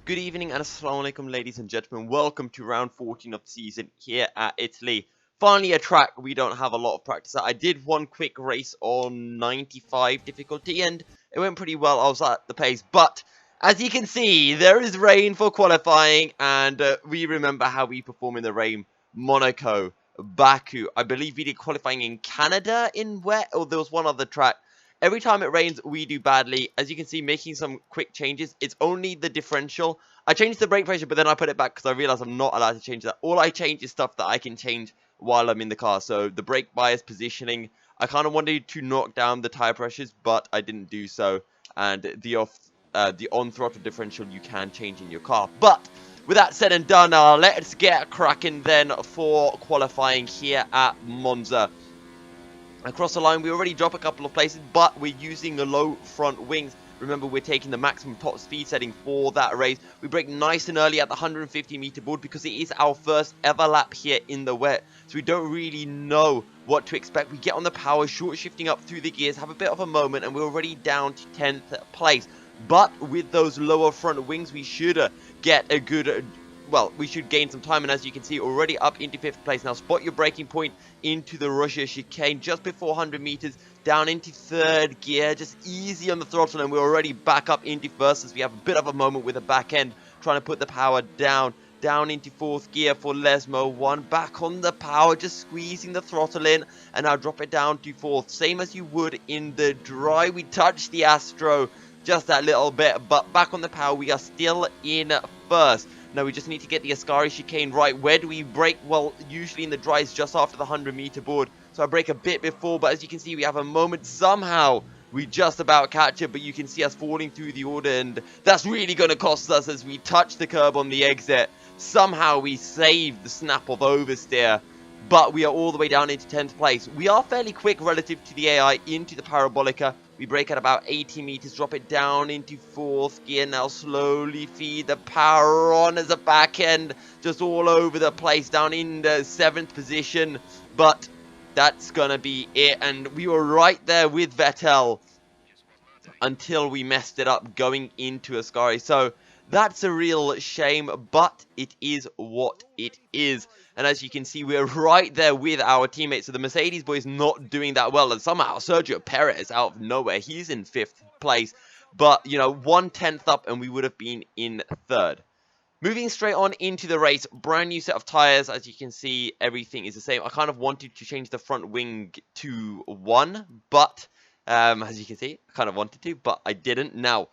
Good evening and assalamu alaikum, ladies and gentlemen. Welcome to round 14 of the season here at Italy. Finally a track we don't have a lot of practice at. I did one quick race on 95 difficulty and it went pretty well. I was at the pace, but as you can see, there is rain for qualifying, and we remember how we perform in the rain. Monaco, Baku. I believe we did qualifying in Canada in wet, or there was one other track. Every time it rains, we do badly. As you can see, making some quick changes. It's only the differential. I changed the brake pressure, but then I put it back because I realized I'm not allowed to change that. All I change is stuff that I can change while I'm in the car. So the brake bias, positioning. I kind of wanted to knock down the tire pressures, but I didn't do so. And the on-throttle differential you can change in your car. But with that said and done, let's get cracking then for qualifying here at Monza. Across the line, we already drop a couple of places, but we're using the low front wings. Remember, we're taking the maximum top speed setting for that race. We brake nice and early at the 150-meter board because it is our first ever lap here in the wet. So we don't really know what to expect. We get on the power, short shifting up through the gears, have a bit of a moment, and we're already down to 10th place. But with those lower front wings, we should get a good... well, we should gain some time, and as you can see, already up into 5th place. Now, spot your braking point into the Russia chicane just before 100 meters, down into 3rd gear, just easy on the throttle, and we're already back up into 1st as we have a bit of a moment with the back end, trying to put the power down into 4th gear for Lesmo. 1 back on the power, just squeezing the throttle in, and now drop it down to 4th, same as you would in the dry. We touched the Astro just that little bit, but back on the power, we are still in 1st. Now we just need to get the Ascari chicane right. Where do we brake? Well, usually in the dry, it's just after the 100-meter board. So I brake a bit before, but as you can see, we have a moment. Somehow, we just about catch it, but you can see us falling through the order, and that's really going to cost us as we touch the curb on the exit. Somehow, we save the snap of oversteer, but we are all the way down into 10th place. We are fairly quick relative to the AI into the Parabolica. We brake at about 80 meters, drop it down into 4th gear, now slowly feed the power on as a back end, just all over the place, down in the 7th position, but that's gonna be it, and we were right there with Vettel until we messed it up going into Ascari. So that's a real shame, but it is what it is. And as you can see, we're right there with our teammates. So the Mercedes boys not doing that well. And somehow Sergio Perez out of nowhere, he's in 5th place. But, you know, 1/10 up and we would have been in 3rd. Moving straight on into the race, brand new set of tyres. As you can see, everything is the same. I kind of wanted to change the front wing to 1, but as you can see, I kind of wanted to, but I didn't. Now,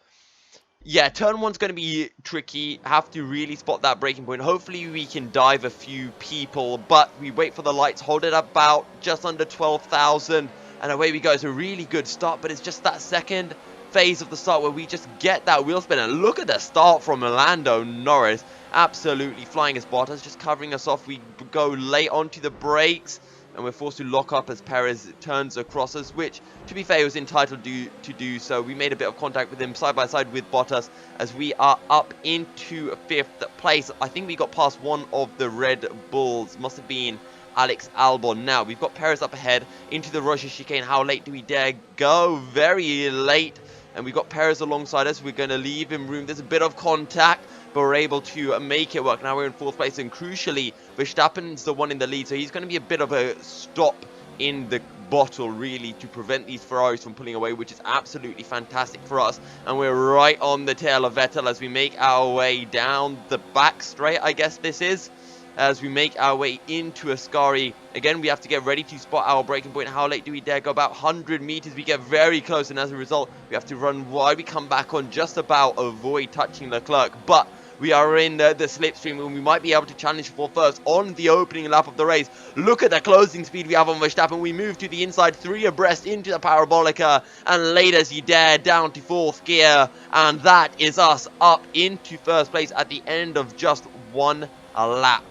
yeah, turn 1's going to be tricky. Have to really spot that braking point. Hopefully we can dive a few people, but we wait for the lights, hold it about just under 12,000, and away we go. It's a really good start, but it's just that second phase of the start where we just get that wheel spin. And look at the start from Lando Norris. Absolutely flying as Bottas, just covering us off. We go late onto the brakes, and we're forced to lock up as Perez turns across us, which, to be fair, he was entitled to do so. We made a bit of contact with him side by side with Bottas as we are up into 5th place. I think we got past one of the Red Bulls. Must have been Alex Albon. Now, we've got Perez up ahead into the Russia chicane. How late do we dare go? Very late. And we've got Perez alongside us. We're going to leave him room. There's a bit of contact, but we're able to make it work. Now we're in 4th place, and crucially, Verstappen's the one in the lead, so he's going to be a bit of a stop in the bottle, really, to prevent these Ferraris from pulling away, which is absolutely fantastic for us. And we're right on the tail of Vettel as we make our way down the back straight, I guess this is. As we make our way into Ascari. Again, we have to get ready to spot our braking point. How late do we dare go? About 100 meters. We get very close, and as a result, we have to run wide. We come back on, just about avoid touching Leclerc, but we are in the slipstream, and we might be able to challenge for first on the opening lap of the race. Look at the closing speed we have on Verstappen. We move to the inside, 3 abreast into the Parabolica, and late as you dare, down to 4th gear, and that is us up into 1st place at the end of just 1 lap.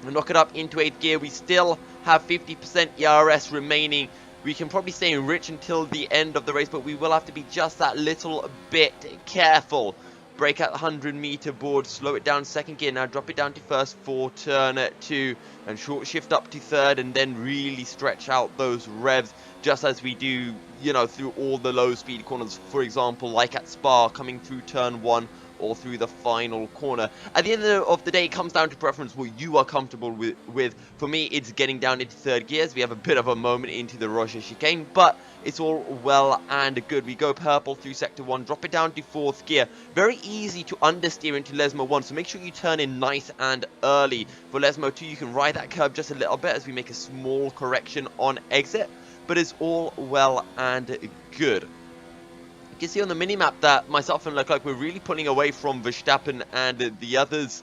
And knock it up into 8th gear. We still have 50% ERS remaining. We can probably stay rich until the end of the race, but we will have to be just that little bit careful. Brake at the 100-meter board, slow it down 2nd gear, now drop it down to 1st for turn 2, and short shift up to 3rd, and then really stretch out those revs, just as we do, you know, through all the low speed corners, for example, like at Spa, coming through turn 1, or through the final corner. At the end of the day, it comes down to preference, what you are comfortable with. For me, it's getting down into third gears. We have a bit of a moment into the Roger chicane, but it's all well and good. We go purple through sector 1, drop it down to 4th gear. Very easy to understeer into Lesmo 1, so make sure you turn in nice and early. For Lesmo 2, you can ride that curve just a little bit as we make a small correction on exit, but it's all well and good. You can see on the minimap that myself and Leclerc, we're really pulling away from Verstappen and the others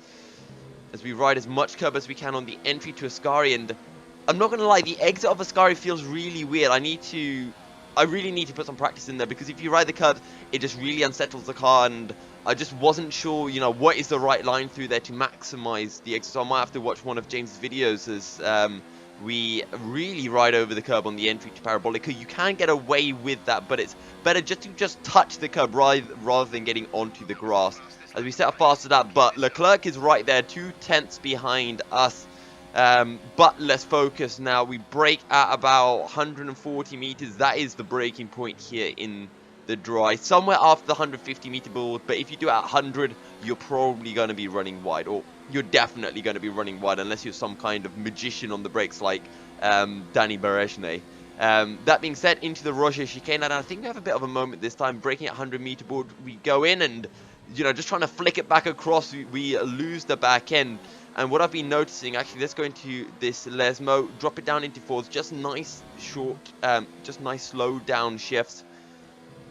as we ride as much curb as we can on the entry to Ascari. And I'm not going to lie, the exit of Ascari feels really weird. I really need to put some practice in there, because if you ride the curves, it just really unsettles the car, and I just wasn't sure, you know, what is the right line through there to maximize the exit. So I might have to watch one of James' videos as we really ride over the curb on the entry to Parabolica. You can get away with that, but it's better just to touch the curb rather than getting onto the grass. As we set up faster that, but Leclerc is right there, 2 tenths behind us. But let's focus now. We brake at about 140 meters. That is the braking point here in the dry. Somewhere after the 150 meter board, but if you do it at 100, you're probably going to be running wide, or you're definitely going to be running wide, unless you're some kind of magician on the brakes like Danny Berejne. That being said, into the Roger chicane, and I think we have a bit of a moment this time. Braking at 100 meter board, we go in and, you know, just trying to flick it back across, we lose the back end. And what I've been noticing, actually, let's go into this Lesmo, drop it down into 4s, just nice short, just nice slow down shifts.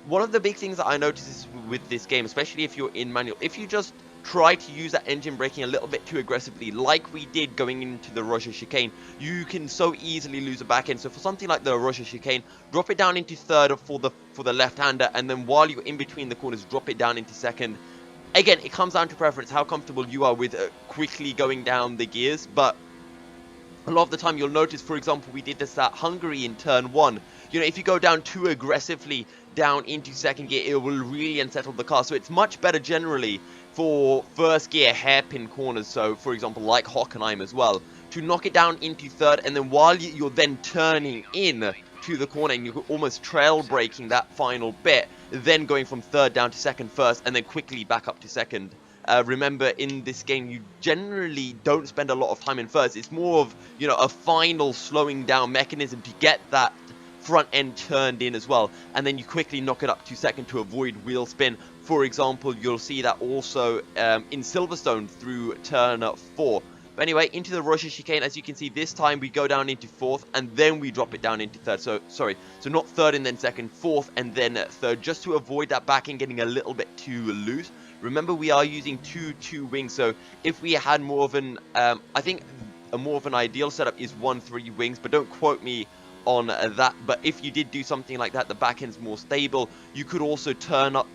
One of the big things that I notice is with this game, especially if you're in manual, if you just try to use that engine braking a little bit too aggressively, like we did going into the Roger chicane, you can so easily lose a back end. So for something like the Roger chicane, drop it down into 3rd for the left-hander, and then while you're in between the corners, drop it down into 2nd. Again, it comes down to preference, how comfortable you are with quickly going down the gears, but a lot of the time you'll notice, for example, we did this at Hungary in turn 1. You know, if you go down too aggressively down into 2nd gear, it will really unsettle the car. So it's much better generally for 1st gear hairpin corners, so for example like Hockenheim as well, to knock it down into 3rd, and then while you're then turning in to the corner and you're almost trail braking that final bit, then going from 3rd down to 2nd first, and then quickly back up to 2nd. Remember, in this game, you generally don't spend a lot of time in 1st. It's more of, you know, a final slowing down mechanism to get that front end turned in as well, and then you quickly knock it up to 2nd to avoid wheel spin. For example, you'll see that also in Silverstone through turn 4. But anyway, into the Roger chicane, as you can see, this time we go down into 4th, and then we drop it down into 3rd. So not 3rd and then 2nd, 4th and then 3rd, just to avoid that back end getting a little bit too loose. Remember, we are using two wings, so if we had more of an, I think a more of an ideal setup is 1-3 wings, but don't quote me on that. But if you did do something like that, the back end's more stable. You could also turn up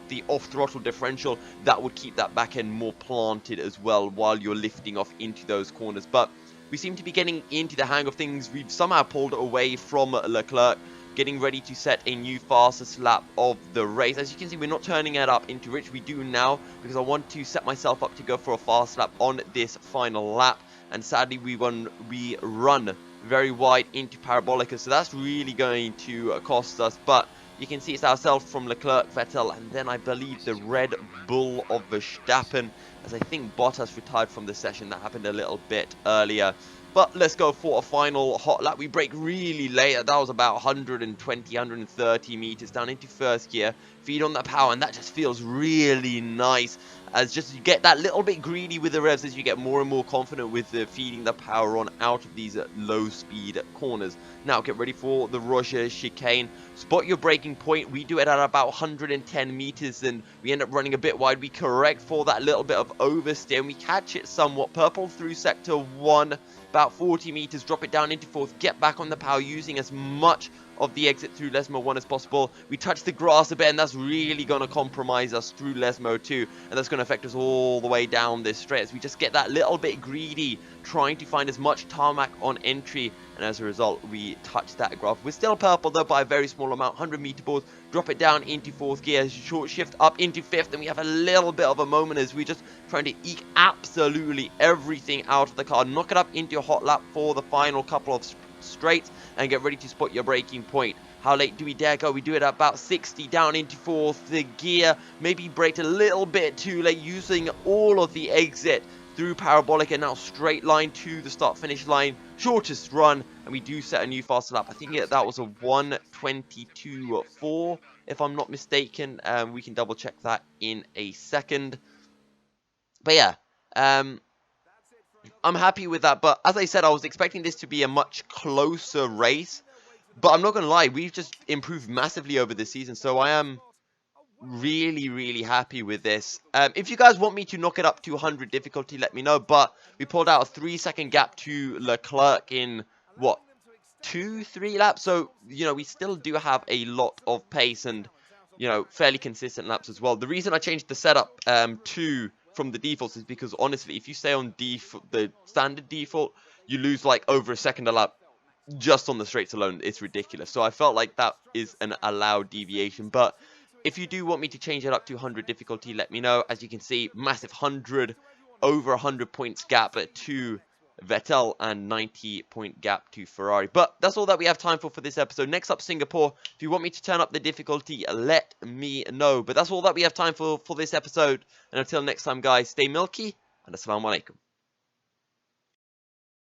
the off throttle differential. That would keep that back end more planted as well while you're lifting off into those corners. But we seem to be getting into the hang of things. We've somehow pulled away from Leclerc, getting ready to set a new fastest lap of the race. As you can see, we're not turning it up into Rich. We do now, because I want to set myself up to go for a fast lap on this final lap. And sadly, we run very wide into Parabolica, so that's really going to cost us. But you can see it's ourselves from Leclerc, Vettel, and then I believe the Red Bull of Verstappen, as I think Bottas retired from the session. That happened a little bit earlier. But let's go for a final hot lap. We brake really late. That was about 120, 130 meters down into 1st gear. Feed on that power, and that just feels really nice. As just you get that little bit greedy with the revs as you get more and more confident with feeding the power on out of these low speed corners. Now get ready for the Roger chicane. Spot your braking point. We do it at about 110 meters, and we end up running a bit wide. We correct for that little bit of oversteer, and we catch it somewhat. Purple through sector 1, about 40 meters. Drop it down into 4th. Get back on the power using as much of the exit through Lesmo 1 as possible. We touch the grass a bit, and that's really going to compromise us through Lesmo 2, and that's going to affect us all the way down this straight as we just get that little bit greedy, trying to find as much tarmac on entry, and as a result we touch that graph. We're still purple though by a very small amount. 100 meter boards, drop it down into 4th gear, short shift up into 5th, and we have a little bit of a moment as we just trying to eke absolutely everything out of the car, knock it up into a hot lap for the final couple of straights, and get ready to spot your braking point. How late do we dare go? We do it at about 60, down into 4th. The gear maybe braked a little bit too late, using all of the exit through parabolic, and now straight line to the start finish line, shortest run, and we do set a new fast lap. I think that was a 1:22.4 if I'm not mistaken. We can double check that in a second. But yeah, I'm happy with that. But as I said, I was expecting this to be a much closer race. But I'm not going to lie, we've just improved massively over the season. So I am really, really happy with this. If you guys want me to knock it up to 100 difficulty, let me know. But we pulled out a 3-second gap to Leclerc in, what, 2-3 laps? So, you know, we still do have a lot of pace and, you know, fairly consistent laps as well. The reason I changed the setup from the defaults is because, honestly, if you stay on the standard default, you lose, like, over a second a lap just on the straights alone. It's ridiculous. So I felt like that is an allowed deviation. But if you do want me to change it up to 100 difficulty, let me know. As you can see, massive 100, over 100 points gap to Vettel and 90-point gap to Ferrari. But that's all that we have time for this episode. Next up, Singapore. If you want me to turn up the difficulty, let me know. But that's all that we have time for this episode. And until next time, guys, stay milky and assalamu alaikum.